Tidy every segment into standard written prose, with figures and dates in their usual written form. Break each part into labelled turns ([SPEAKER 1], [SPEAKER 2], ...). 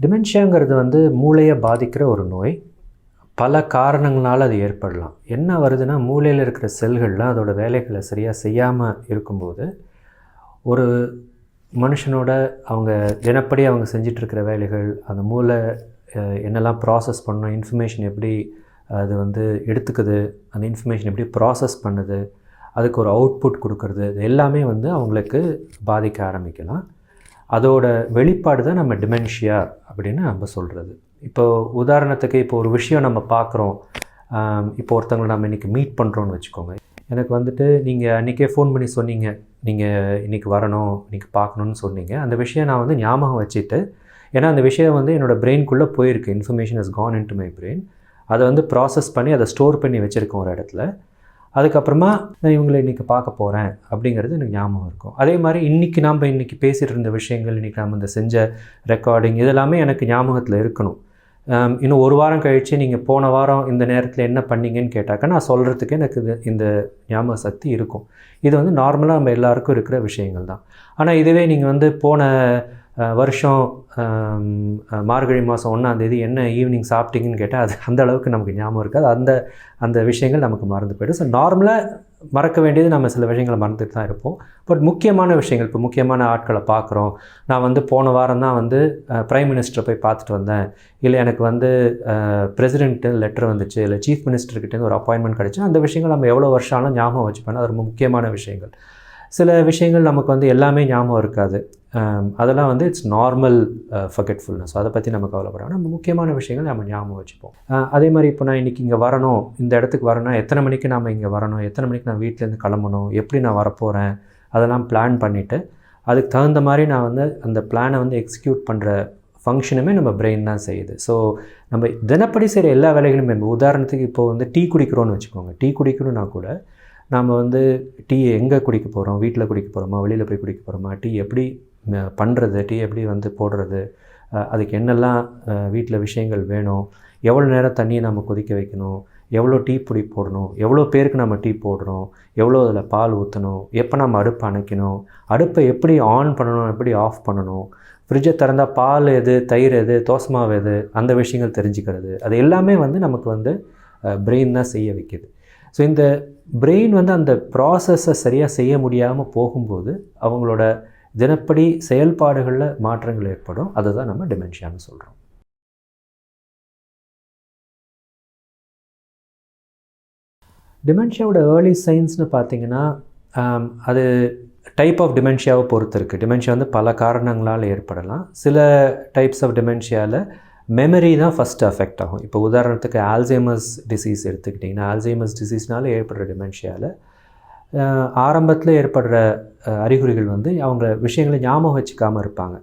[SPEAKER 1] டிமென்ஷியாங்கிறது வந்து மூளையை பாதிக்கிற ஒரு நோய். பல காரணங்களால் அது ஏற்படலாம். என்ன வருதுன்னா, மூளையில் இருக்கிற செல்கள்லாம் அதோட வேலைகளை சரியாக செய்யாமல் இருக்கும்போது, ஒரு மனுஷனோட அவங்க தினப்படி அவங்க செஞ்சிட்ருக்கிற வேலைகள், அந்த மூளை என்னெல்லாம் ப்ராசஸ் பண்ணணும், இன்ஃபர்மேஷன் எப்படி அது வந்து எடுத்துக்குது, அந்த இன்ஃபர்மேஷன் எப்படி ப்ராசஸ் பண்ணுது, அதுக்கு ஒரு அவுட்புட் கொடுக்கறது, இது எல்லாமே வந்து அவங்களுக்கு பாதிக்க ஆரம்பிக்கலாம். அதோட வெளிப்பாடு தான் நம்ம டிமென்ஷியா அப்படின்னு நம்ம சொல்கிறது. இப்போது உதாரணத்துக்கு இப்போ ஒரு விஷயம் நம்ம பார்க்குறோம். இப்போ ஒருத்தவங்களை நம்ம இன்றைக்கி மீட் பண்ணுறோன்னு வச்சுக்கோங்க. எனக்கு வந்துட்டு நீங்கள் அன்றைக்கே ஃபோன் பண்ணி சொன்னீங்க, நீங்கள் இன்றைக்கி வரணும், இன்றைக்கி பார்க்கணுன்னு சொன்னீங்க. அந்த விஷயம் நான் வந்து ஞாபகம் வச்சுட்டு, ஏன்னா அந்த விஷயம் வந்து என்னோடய பிரெயின்குள்ளே போயிருக்கு. Information has gone into my brain. அதை வந்து ப்ராசஸ் பண்ணி அதை ஸ்டோர் பண்ணி வச்சுருக்கோம் ஒரு இடத்துல. அதுக்கப்புறமா நான் இவங்களை இன்றைக்கி பார்க்க போகிறேன் அப்படிங்கிறது எனக்கு ஞாபகம் இருக்கும். அதே மாதிரி இன்றைக்கி பேசிகிட்டு இருந்த விஷயங்கள், இன்றைக்கி நம்ம இந்த செஞ்ச ரெக்கார்டிங் இதெல்லாமே எனக்கு ஞாபகத்தில் இருக்கணும். இன்னும் ஒரு வாரம் கழித்து நீங்கள் போன வாரம் இந்த நேரத்தில் என்ன பண்ணீங்கன்னு கேட்டாக்கா நான் சொல்கிறதுக்கு எனக்கு இந்த ஞாபக சக்தி இருக்கும். இது வந்து நார்மலாக நம்ம எல்லாருக்கும் இருக்கிற விஷயங்கள் தான். ஆனால் இதுவே நீங்கள் வந்து போன வருஷம் மார்கழி மாதம் 1ஆம் தேதி என்ன ஈவினிங் சாப்பிட்டீங்கன்னு கேட்டால் அது அந்த அளவுக்கு நமக்கு ஞாபகம் இருக்காது. அந்த விஷயங்கள் நமக்கு மறந்து போய்டும். ஸோ நார்மலாக மறக்க வேண்டியது நம்ம சில விஷயங்களை மறந்துட்டு தான் இருப்போம். பட் முக்கியமான விஷயங்கள், இப்போ முக்கியமான ஆட்களை பார்க்குறோம். நான் வந்து போன வாரம் தான் வந்து பிரைம் மினிஸ்டரை போய் பார்த்துட்டு வந்தேன், இல்லை எனக்கு வந்து பிரசிடென்ட்டு லெட்டர் வந்துச்சு, இல்லை சீஃப் மினிஸ்டர்கிட்டேருந்து ஒரு அப்பாயின்மெண்ட் கிடச்சி, அந்த விஷயங்கள் நம்ம எவ்வளோ வருஷம் ஆனாலும் ஞாபகம் வச்சுப்பேன். அது ரொம்ப முக்கியமான விஷயங்கள். சில விஷயங்கள் நமக்கு வந்து எல்லாமே ஞாபகம் இருக்காது. அதெல்லாம் வந்து இட்ஸ் நார்மல் ஃபர்கெட்ஃபுல்னஸ். அதை பற்றி நம்ம கவலைப்படாமல் நம்ம முக்கியமான விஷயங்கள் நம்ம ஞாபகம் வச்சுப்போம். அதே மாதிரி இப்போ நான் இன்றைக்கி இங்கே வரணும், இந்த இடத்துக்கு வரணும், எத்தனை மணிக்கு நாம் இங்கே வரணும், எத்தனை மணிக்கு நான் வீட்டிலேருந்து கிளம்பணும், எப்படி நான் வரப்போகிறேன், அதெல்லாம் பிளான் பண்ணிவிட்டு அதுக்கு தகுந்த மாதிரி நான் வந்து அந்த பிளானை வந்து எக்ஸிக்யூட் பண்ணுற ஃபங்க்ஷனுமே நம்ம பிரெயின் தான் செய்யுது. ஸோ நம்ம தினப்படி செய்கிற எல்லா வேலைகளுமே, உதாரணத்துக்கு இப்போ வந்து டீ குடிக்கிறோன்னு வச்சுக்கோங்க. டீ குடிக்கணும்னா கூட நாம் வந்து டீ எங்கே குடிக்க போகிறோம், வீட்டில் குடிக்க போகிறோமா, வெளியில் போய் குடிக்க போகிறோமா, டீ எப்படி பண்ணுறது, டீ எப்படி வந்து போடுறது, அதுக்கு என்னெல்லாம் வீட்டில் விஷயங்கள் வேணும், எவ்வளோ நேரம் தண்ணியை நம்ம கொதிக்க வைக்கணும், எவ்வளோ டீ பொடி போடணும், எவ்வளோ பேருக்கு நம்ம டீ போடுறோம், எவ்வளோ அதில் பால் ஊற்றணும், எப்போ நம்ம அடுப்பை அணைக்கணும், அடுப்பை எப்படி ஆன் பண்ணணும், எப்படி ஆஃப் பண்ணணும், ஃப்ரிட்ஜை திறந்தால் பால் எது, தயிர் எது, தோசை மாவு எது, அந்த விஷயங்கள் தெரிஞ்சுக்கிறது, அது எல்லாமே வந்து நமக்கு வந்து பிரெயின் தான் செய்ய வைக்கிது. ஸோ இந்த பிரெயின் வந்து அந்த ப்ராசஸை சரியாக செய்ய முடியாமல் போகும்போது அவங்களோட தினப்படி செயல்பாடுகளில் மாற்றங்கள் ஏற்படும். அதுதான் நம்ம டிமென்ஷியான்னு சொல்கிறோம். டிமென்ஷியாவோட ஏர்லி சைன்ஸ்னு பார்த்திங்கன்னா, அது டைப் ஆஃப் டிமென்ஷியாவை பொறுத்து இருக்குது. டிமென்ஷியா வந்து பல காரணங்களால் ஏற்படலாம். சில டைப்ஸ் ஆஃப் டிமென்ஷியாவில் மெமரி தான் ஃபஸ்ட்டு அஃபெக்ட் ஆகும். இப்போ உதாரணத்துக்கு ஆல்சைமர்ஸ் டிசீஸ் எடுத்துக்கிட்டிங்கன்னா, ஆல்சைமர்ஸ் டிசீஸ்னால ஏற்படுற டிமென்ஷியாவில் ஆரம்பத்தில் ஏற்படுற அறிகுறிகள் வந்து அவங்க விஷயங்களை ஞாபகம் வச்சுக்காமல் இருப்பாங்க.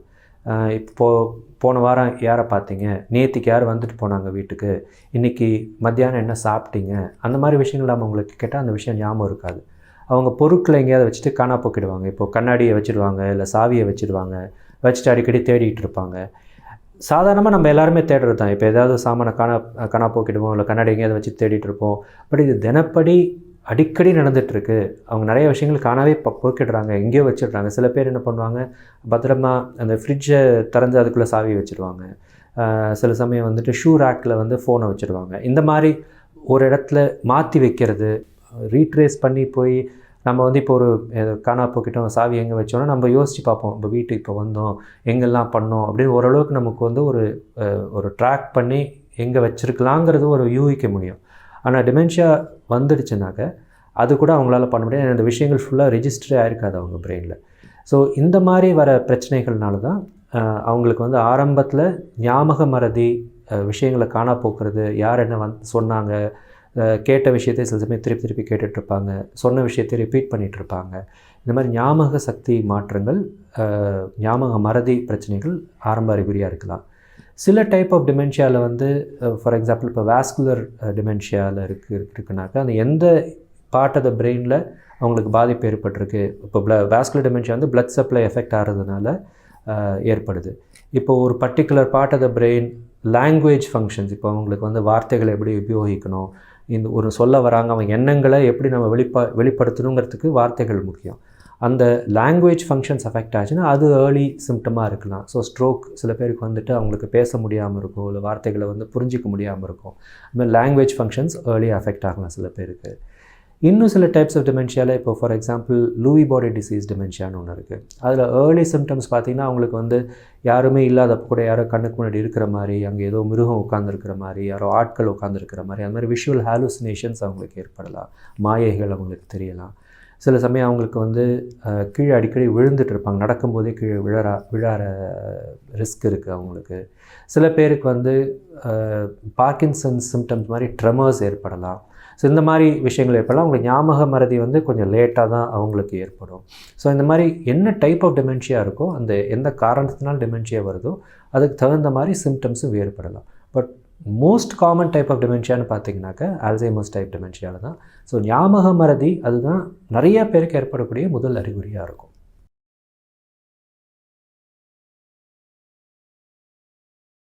[SPEAKER 1] போன வாரம் யாரை பார்த்தீங்க, நேற்றுக்கு யார் வந்துட்டு போனாங்க வீட்டுக்கு, இன்றைக்கி மத்தியானம் என்ன சாப்பிட்டீங்க, அந்த மாதிரி விஷயங்கள் நம்ம அவங்களுக்கு கேட்டால் அந்த விஷயம் ஞாபகம் இருக்காது. அவங்க பொருட்களை எங்கேயாவது வச்சுட்டு காணா போக்கிடுவாங்க. இப்போது கண்ணாடியை வச்சுடுவாங்க, இல்லை சாவியை வச்சுடுவாங்க, வச்சுட்டு அடிக்கடி தேடிட்டு இருப்பாங்க. சாதாரணமாக நம்ம எல்லாருமே தேடுறது தான். இப்போ ஏதாவது சாமானை காணா போக்கிடுவோம், இல்லை கண்ணாடி எங்கேயாவது வச்சு தேடிட்டு இருப்போம். பட் இது தினப்படி அடிக்கடி நடந்துகிட்ருக்கு. அவங்க நிறைய விஷயங்கள் காணாவே போக்கிடுறாங்க, எங்கேயோ வச்சிடுறாங்க. சில பேர் என்ன பண்ணுவாங்க, பத்திரமா அந்த ஃப்ரிட்ஜை திறந்து அதுக்குள்ளே சாவி வச்சுருவாங்க. சில சமயம் வந்துட்டு ஷூ ரேக்கில் வந்து ஃபோனை வச்சுருவாங்க. இந்த மாதிரி ஒரு இடத்துல மாற்றி வைக்கிறது, ரீட்ரேஸ் பண்ணி போய் நம்ம வந்து இப்போ ஒரு காணா போக்கிட்டோம், சாவி எங்கே வச்சோன்னா நம்ம யோசித்து பார்ப்போம். இப்போ வீட்டுக்கு இப்போ வந்தோம், எங்கெல்லாம் பண்ணோம் அப்படின்னு ஓரளவுக்கு நமக்கு வந்து ஒரு ட்ராக் பண்ணி எங்கே வச்சுருக்கலாங்கிறது ஒரு யூகிக்க முடியும். ஆனால் டிமென்ஷியா வந்துடுச்சுனாக்க அது கூட அவங்களால பண்ண முடியாது. அந்த விஷயங்கள் ஃபுல்லாக ரெஜிஸ்டரே ஆகிருக்காது அவங்க பிரெயினில். ஸோ இந்த மாதிரி வர பிரச்சனைகள்னால தான் அவங்களுக்கு வந்து ஆரம்பத்தில் ஞாபக மறதி, விஷயங்களை காணா போக்குறது, யார் என்ன சொன்னாங்க, கேட்ட விஷயத்தை சில சமயம் திருப்பி கேட்டுட்ருப்பாங்க, சொன்ன விஷயத்தை ரிப்பீட் பண்ணிகிட்ருப்பாங்க. இந்த மாதிரி ஞாபக சக்தி மாற்றங்கள், ஞாபக மறதி பிரச்சனைகள் ஆரம்ப அறிகுறியாக இருக்கலாம். சில டைப் ஆஃப் டிமென்ஷியாவில் வந்து ஃபார் எக்ஸாம்பிள் இப்போ வாஸ்குலர் டிமென்ஷியாவில் இருக்குனாக்கா அந்த எந்த பார்ட் ஆஃப் த பிரெயினில் அவங்களுக்கு பாதிப்பு ஏற்பட்டிருக்கு. இப்போ வாஸ்குலர் டிமென்ஷியா வந்து பிளட் சப்ளை எஃபெக்ட் ஆகிறதுனால ஏற்படுது. இப்போ ஒரு particular part of the brain language functions, இப்போ அவங்களுக்கு வந்து வார்த்தைகளை எப்படி உபயோகிக்கணும், இந்த ஒரு சொல்ல வராங்க, அவங்க எண்ணங்களை எப்படி நம்ம வெளிப்படுத்தணுங்கிறதுக்கு வார்த்தைகள் முக்கியம். அந்த லாங்குவேஜ் ஃபங்க்ஷன்ஸ் அஃபெக்ட் ஆச்சுன்னா அது ஏர்லி சிம்டமாக இருக்கலாம். ஸோ ஸ்ட்ரோக் சில பேருக்கு வந்துட்டு அவங்களுக்கு பேச முடியாமல் இருக்கும், இல்லை வார்த்தைகளை வந்து புரிஞ்சிக்க முடியாமல் இருக்கும். அதுமாதிரி லாங்குவேஜ் ஃபங்க்ஷன்ஸ் ஏர்லி அஃபெக்ட் ஆகலாம் சில பேருக்கு. இன்னும் சில டைப்ஸ் ஆஃப் டிமென்ஷியாவில் இப்போ for example Lewy body disease டிமென்ஷியான்னு ஒன்று இருக்குது. அதில் ஏர்லி சிம்டம்ஸ் பார்த்திங்கன்னா அவங்களுக்கு வந்து யாருமே இல்லாதப்போ கூட யாரோ கண்ணுக்கு முன்னாடி இருக்கிற மாதிரி, அங்கே ஏதோ மிருகம் உட்காந்துருக்கிற மாதிரி, யாரோ ஆட்கள் உட்காந்துருக்கிற மாதிரி, அந்த மாதிரி விஷுவல் ஹாலுசினேஷன்ஸ் அவங்களுக்கு ஏற்படலாம், மாயைகள் அவங்களுக்கு தெரியலாம். சில சமயம் அவங்களுக்கு வந்து கீழே அடிக்கடி விழுந்துட்டு இருப்பாங்க, நடக்கும்போதே கீழே விழாற ரிஸ்க் இருக்குது அவங்களுக்கு. சில பேருக்கு வந்து பார்க்கின்சன்ஸ் சிம்டம்ஸ் மாதிரி ட்ரெமர்ஸ் ஏற்படலாம். ஸோ இந்த மாதிரி விஷயங்கள் ஏற்படலாம். அவங்களுக்கு ஞாபக மறதி வந்து கொஞ்சம் லேட்டாக தான் அவங்களுக்கு ஏற்படும். ஸோ இந்த மாதிரி என்ன டைப் ஆஃப் டிமென்ஷியா இருக்கோ, அந்த எந்த காரணத்தினால் டிமென்ஷியா வருதோ அதுக்கு தகுந்த மாதிரி சிம்டம்ஸும் வேறுபடலாம். But most common type of டிமென்ஷியான்னு பார்த்தீங்கன்னாக்கா அல்சைமர்ஸ் டைப் டிமென்ஷியாவில் தான். ஸோ ஞாபக மறதி அதுதான் நிறைய பேருக்கு ஏற்படக்கூடிய முதல் அறிகுறியாக இருக்கும்.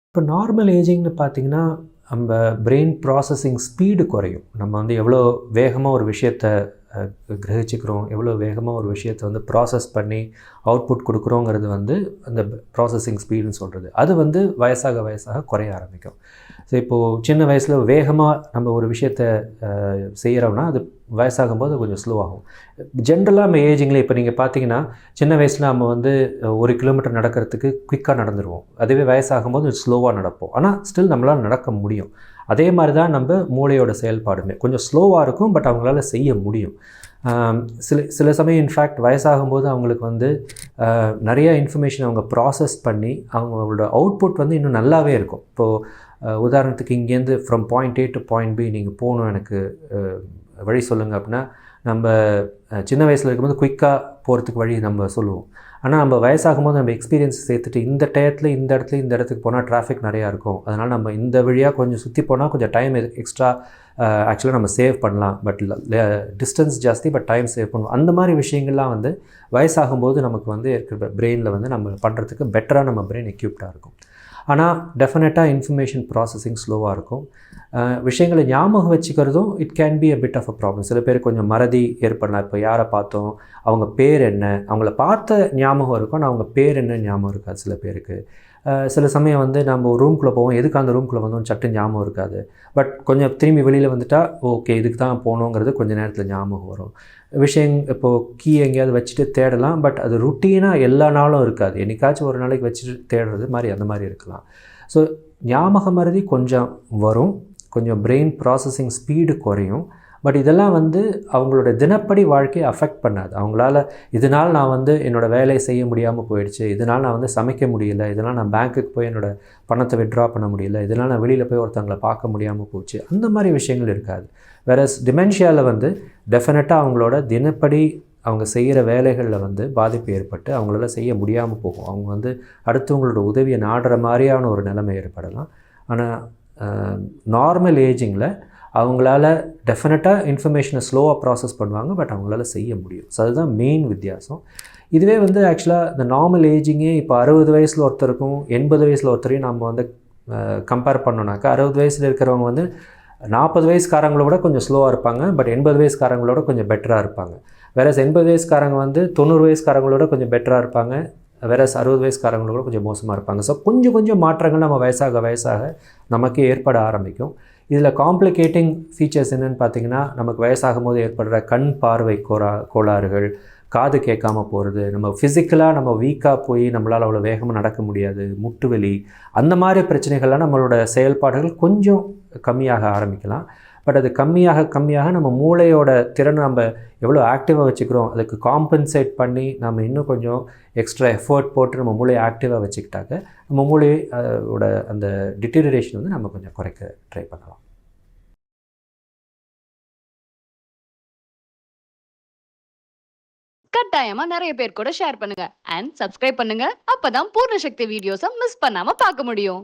[SPEAKER 1] இப்போ நார்மல் ஏஜிங்னு பார்த்திங்கன்னா நம்ம பிரெயின் ப்ராசஸிங் ஸ்பீடு குறையும். நம்ம வந்து எவ்வளோ வேகமாக ஒரு விஷயத்தை கிரகிச்சிக்கிறோம், எவ்வளோ வேகமாக ஒரு விஷயத்தை வந்து ப்ராசஸ் பண்ணி அவுட்புட் கொடுக்குறோங்கிறது வந்து அந்த ப்ராசஸிங் ஸ்பீடுன்னு சொல்கிறது. அது வந்து வயசாக வயசாக குறைய ஆரம்பிக்கும். ஸோ இப்போது சின்ன வயசில் வேகமாக நம்ம ஒரு விஷயத்தை செய்கிறோம்னா அது வயசாகும்போது கொஞ்சம் ஸ்லோ ஆகும். ஜென்ரலாக நம்ம ஏஜிங்கில் இப்போ நீங்கள் பார்த்தீங்கன்னா சின்ன வயசில் நம்ம வந்து 1 கிலோமீட்டர் நடக்கிறதுக்கு குயிக்காக நடந்துருவோம். அதுவே வயசாகும்போது ஸ்லோவாக நடப்போம். ஆனால் ஸ்டில் நம்மளால் நடக்க முடியும். அதே மாதிரி தான் நம்ம மூளையோட செயல்பாடுமே கொஞ்சம் ஸ்லோவாக இருக்கும், பட் அவங்களால செய்ய முடியும். சில சமயம் இன்ஃபேக்ட் வயசாகும்போது அவங்களுக்கு வந்து நிறைய இன்ஃபர்மேஷன் அவங்க ப்ராசஸ் பண்ணி அவங்களோட அவுட்புட் வந்து இன்னும் நல்லாவே இருக்கும். இப்போது உதாரணத்துக்கு இங்கேருந்து from point A to point B நீங்கள் போகணும், எனக்கு வழி சொல்லுங்கள் அப்படின்னா நம்ம சின்ன வயசில் இருக்கும்போது குயிக்காக போகிறதுக்கு வழி நம்ம சொல்லுவோம். ஆனால் நம்ம வயசாகும்போது நம்ம எக்ஸ்பீரியன்ஸ் சேர்த்துட்டு இந்த டயத்தில் இந்த இடத்துக்கு போனால் டிராஃபிக் நிறையா இருக்கும், அதனால் நம்ம இந்த வழியாக கொஞ்சம் சுற்றி போனால் கொஞ்சம் டைம் எக்ஸ்ட்ரா ஆக்சுவலாக நம்ம சேவ் பண்ணலாம், பட் டிஸ்டன்ஸ் ஜாஸ்தி பட் டைம் சேவ் பண்ணுவோம். அந்த மாதிரி விஷயங்கள்லாம் வந்து வயசாகும்போது நமக்கு வந்து இருக்கிற பிரெயினில் வந்து நம்ம பண்ணுறதுக்கு பெட்டராக நம்ம பிரெயின் எக்யூப்டாக இருக்கும். ஆனால் டெஃபினட்டாக இன்ஃபர்மேஷன் ப்ராசஸிங் ஸ்லோவாக இருக்கும். விஷயங்களை ஞாபகம் வச்சுக்கிறதும் it can be a bit of a problem. சில பேருக்கு கொஞ்சம் மறதி ஏற்படலாம். இப்போ யாரை பார்த்தோம், அவங்க பேர் என்ன, அவங்கள பார்த்த ஞாபகம் இருக்கும், ஆனால் அவங்க பேர் என்ன ஞாபகம் இருக்காது சில பேருக்கு. சில சமயம் வந்து நம்ம ஒரு ரூம்குள்ளே போவோம், எதுக்கு அந்த ரூம்குள்ளே வந்தோம் சட்டு ஞாபகம் இருக்காது. பட் கொஞ்சம் திரும்பி வெளியில் வந்துட்டால் ஓகே இதுக்கு தான் போகணுங்கிறது கொஞ்சம் நேரத்தில் ஞாபகம் வரும். இப்போது கீ எங்கேயாவது வச்சுட்டு தேடலாம், பட் அது ருட்டீனாக எல்லா நாளும் இருக்காது. என்றைக்காச்சும் ஒரு நாளைக்கு வச்சுட்டு தேடுறது மாதிரி அந்த மாதிரி இருக்கலாம். ஸோ ஞாபக மறதி கொஞ்சம் வரும், கொஞ்சம் பிரெயின் ப்ராசஸிங் ஸ்பீடு குறையும். பட் இதெல்லாம் வந்து அவங்களோட தினப்படி வாழ்க்கையை அஃபெக்ட் பண்ணாது. அவங்களால இதனால் நான் வந்து என்னோடய வேலையை செய்ய முடியாமல் போயிடுச்சு, இதனால் நான் வந்து சமைக்க முடியல, இதனால் நான் பேங்க்குக்கு போய் என்னோடய பணத்தை வித்ட்ரா பண்ண முடியல, இதனால் நான் வெளியில் போய் ஒருத்தவங்களை பார்க்க முடியாமல் போச்சு, அந்த மாதிரி விஷயங்கள் இருக்காது. வேறஸ் டிமென்ஷியாவில் வந்து டெஃபினட்டாக அவங்களோட தினப்படி அவங்க செய்கிற வேலைகளில் வந்து பாதிப்பு ஏற்பட்டு அவங்களால செய்ய முடியாமல் போகும். அவங்க வந்து அடுத்தவங்களோட உதவியை நாடுற மாதிரியான ஒரு நிலைமை ஏற்படலாம். ஆனால் நார்மல் ஏஜிங்கில் அவங்களால டெஃபினட்டாக இன்ஃபர்மேஷனை ஸ்லோவாக ப்ராசஸ் பண்ணுவாங்க, பட் அவங்களால செய்ய முடியும். ஸோ அதுதான் மெயின் வித்தியாசம். இதுவே வந்து ஆக்சுவலாக இந்த நார்மல் ஏஜிங்கே இப்போ 60 வயசில் ஒருத்தருக்கும் 80 வயசில் ஒருத்தரையும் நம்ம வந்து கம்பேர் பண்ணோன்னாக்கா 60 வயசில் இருக்கிறவங்க வந்து 40 வயசுக்காரங்களோட கொஞ்சம் ஸ்லோவாக இருப்பாங்க, பட் 80 வயசுக்காரங்களோட கொஞ்சம் பெட்டராக இருப்பாங்க. வேற 80 வயசுக்காரங்க வந்து 90 வயசுக்காரங்களோட கொஞ்சம் பெட்டராக இருப்பாங்க, வேற 60 வயசுக்காரங்களோட கொஞ்சம் மோசமாக இருப்பாங்க. ஸோ கொஞ்சம் மாற்றங்கள் நம்ம வயசாக நமக்கே ஏற்பட ஆரம்பிக்கும். இதில் காம்ப்ளிகேட்டிங் ஃபீச்சர்ஸ் என்னென்னு பார்த்தீங்கன்னா, நமக்கு வயசாகும் போது ஏற்படுற கண் பார்வை கோளாறுகள், காது கேட்காம போகிறது, நம்ம ஃபிசிக்கலாக நம்ம வீக்காக போய் நம்மளால் அவ்வளோ வேகமாக நடக்க முடியாது, முட்டு வலி, அந்த மாதிரி பிரச்சனைகள்லாம் நம்மளோட செயல்பாடுகள் கொஞ்சம் கம்மியாக ஆரம்பிக்கலாம். பட் அது கம்மியாக நம்ம மூளையோட திறனை நம்ம எவ்வளோ ஆக்டிவாக வச்சுக்கிறோம் அதுக்கு காம்பன்சேட் பண்ணி நம்ம இன்னும் கொஞ்சம் எக்ஸ்ட்ரா எஃபர்ட் போட்டு நம்ம மூளையை ஆக்டிவாக வச்சுக்கிட்டாக்க நம்ம மூளையோட அந்த டிட்டீரியரேஷன் வந்து நம்ம கொஞ்சம் குறைக்க ட்ரை பண்ணலாம்.
[SPEAKER 2] கட்டாயமா நிறைய பேர் கூட ஷேர் பண்ணுங்க அண்ட் சப்ஸ்கிரைப் பண்ணுங்க. அப்பதான் பூர்ண சக்தி வீடியோஸை மிஸ் பண்ணாம பார்க்க முடியும்.